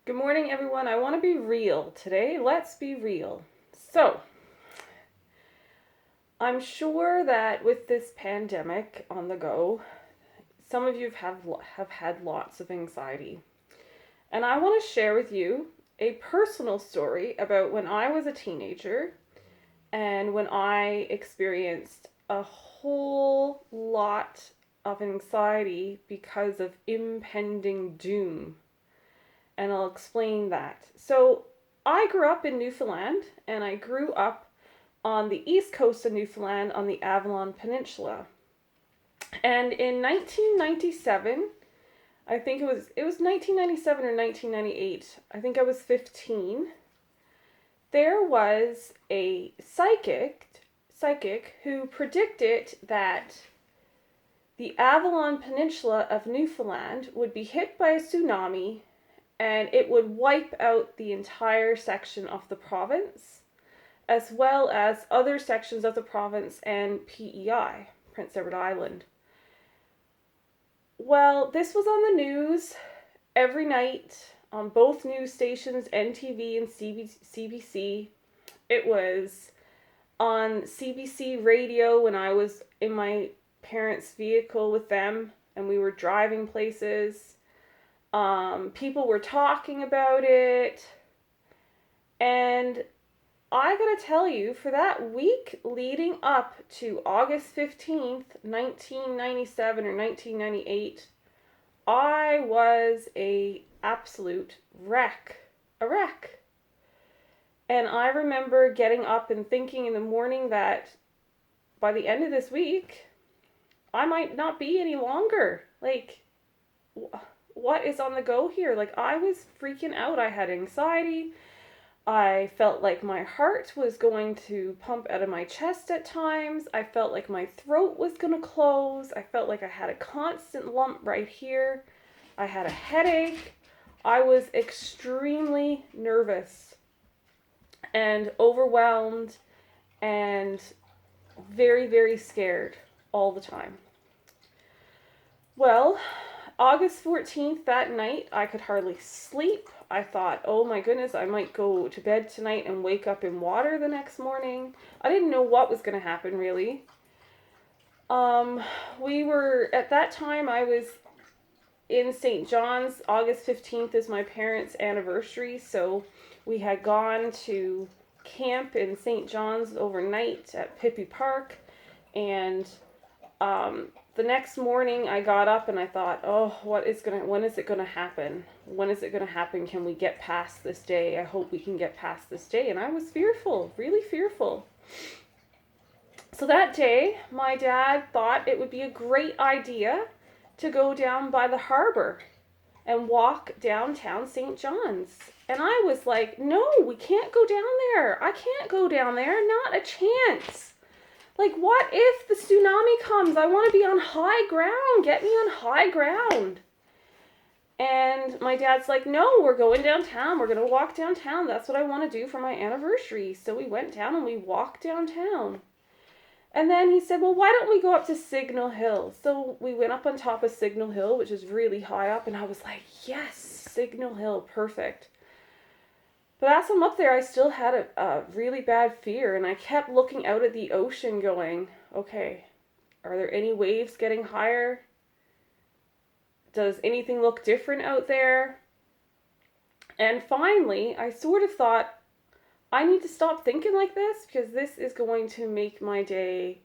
Good morning, everyone. I want to be real today. Let's be real. So, I'm sure that with this pandemic on the go, some of you have had lots of anxiety. And I want to share with you a personal story about when I was a teenager and when I experienced a whole lot of anxiety because of impending doom. And I'll explain that. So, I grew up in Newfoundland and I grew up on the east coast of Newfoundland on the Avalon Peninsula. And in 1997, I think it was 1997 or 1998. I think I was 15. There was a psychic who predicted that the Avalon Peninsula of Newfoundland would be hit by a tsunami and it would wipe out the entire section of the province, as well as other sections of the province and PEI, Prince Edward Island. Well, this was on the news every night on both news stations, NTV and CBC. It was on CBC radio when I was in my parents' vehicle with them and we were driving places. People were talking about it, and I gotta tell you, for that week leading up to August 15th, 1997 or 1998, I was a absolute wreck. A wreck. And I remember getting up and thinking in the morning that by the end of this week, I might not be any longer. Like, what is on the go here? Like, I was freaking out. I had anxiety. I felt like my heart was going to pump out of my chest at times. I felt like my throat was going to close. I felt like I had a constant lump right here. I had a headache. I was extremely nervous and overwhelmed and very, very scared all the time. Well, August 14th, that night, I could hardly sleep. I thought, oh my goodness, I might go to bed tonight and wake up in water the next morning. I didn't know what was going to happen, really. At that time, I was in St. John's. August 15th is my parents' anniversary, so we had gone to camp in St. John's overnight at Pippi Park, and the next morning I got up and I thought, oh, when is it gonna happen? When is it gonna happen? Can we get past this day? I hope we can get past this day. And I was fearful, really fearful. So that day, my dad thought it would be a great idea to go down by the harbor and walk downtown St. John's. And I was like, no, we can't go down there. I can't go down there, not a chance. Like, what if the tsunami comes? I want to be on high ground. Get me on high ground. And my dad's like, no, we're going downtown. We're going to walk downtown. That's what I want to do for my anniversary. So we went down and we walked downtown. And then he said, well, why don't we go up to Signal Hill? So we went up on top of Signal Hill, which is really high up. And I was like, yes, Signal Hill, perfect. But as I'm up there, I still had a really bad fear, and I kept looking out at the ocean going, okay, are there any waves getting higher? Does anything look different out there? And finally, I sort of thought, I need to stop thinking like this because this is going to make my day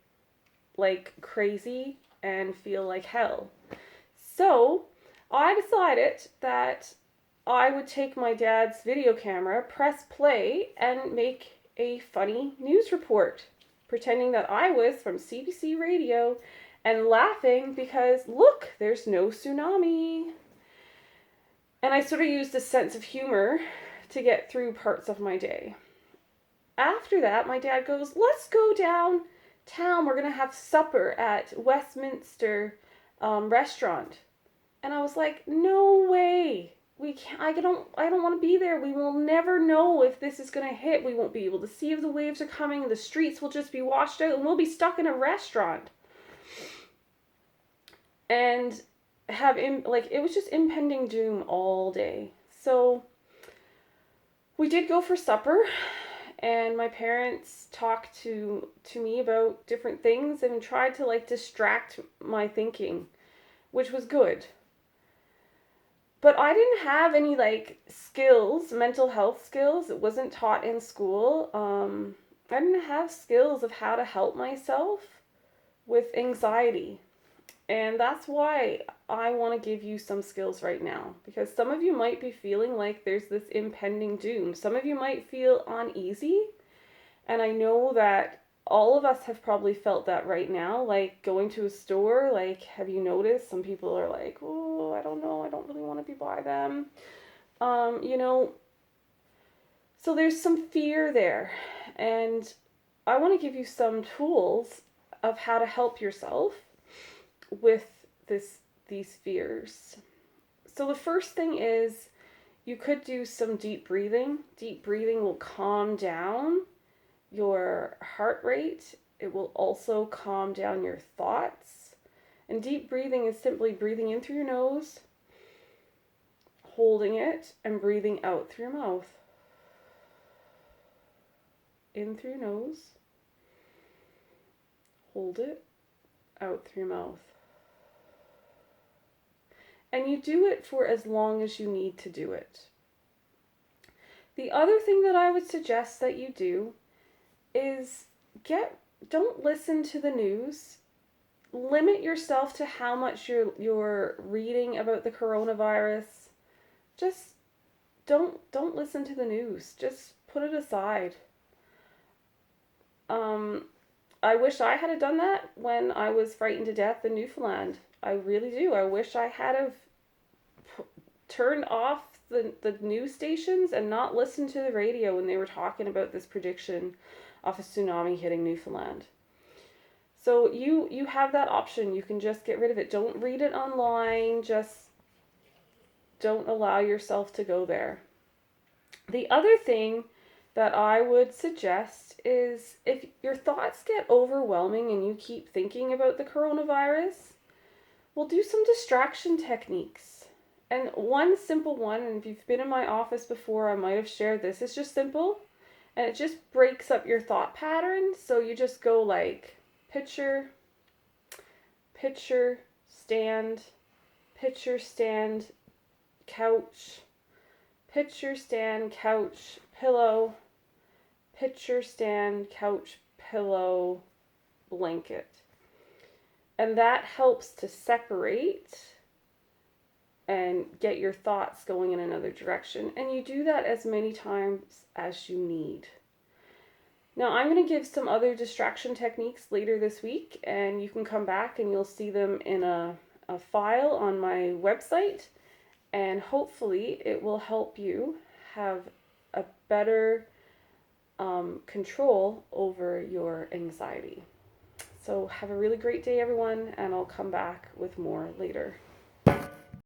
like crazy and feel like hell. So I decided that I would take my dad's video camera, press play, and make a funny news report, pretending that I was from CBC Radio and laughing because, look, there's no tsunami. And I sort of used a sense of humor to get through parts of my day. After that, my dad goes, let's go downtown. We're going to have supper at Westminster restaurant. And I was like, no way. We can't, I don't want to be there. We will never know if this is going to hit. We won't be able to see if the waves are coming. The streets will just be washed out and we'll be stuck in a restaurant. And it was just impending doom all day. So we did go for supper, and my parents talked to me about different things and tried to like distract my thinking, which was good. But I didn't have any like skills, mental health skills. It wasn't taught in school. I didn't have skills of how to help myself with anxiety. And that's why I want to give you some skills right now, because some of you might be feeling like there's this impending doom. Some of you might feel uneasy, and I know that all of us have probably felt that right now, like going to a store. Like, have you noticed some people are like, oh, I don't know, I don't really want to be by them. You know, so there's some fear there, and I want to give you some tools of how to help yourself with these fears. So the first thing is you could do some deep breathing. Deep breathing will calm down your heart rate. It will also calm down your thoughts. And deep breathing is simply breathing in through your nose, holding it, and breathing out through your mouth. In through your nose, hold it, out through your mouth. And you do it for as long as you need to do it. The other thing that I would suggest that you do is don't listen to the news. Limit yourself to how much you're reading about the coronavirus. Just don't listen to the news. Just put it aside. I wish I had done that when I was frightened to death in Newfoundland. I really do. I wish I had have turned off the news stations and not listened to the radio when they were talking about this prediction of a tsunami hitting Newfoundland. So you have that option. You can just get rid of it. Don't read it online. Just don't allow yourself to go there. The other thing that I would suggest is if your thoughts get overwhelming and you keep thinking about the coronavirus, we'll do some distraction techniques. And one simple one, and if you've been in my office before, I might have shared this, it's just simple and it just breaks up your thought pattern. So you just go like picture, stand, couch, picture, stand, couch, pillow, picture, stand, couch, pillow, blanket. And that helps to separate and get your thoughts going in another direction. And you do that as many times as you need. Now, I'm going to give some other distraction techniques later this week, and you can come back and you'll see them in a file on my website, and hopefully it will help you have a better control over your anxiety. So have a really great day, everyone, and I'll come back with more later.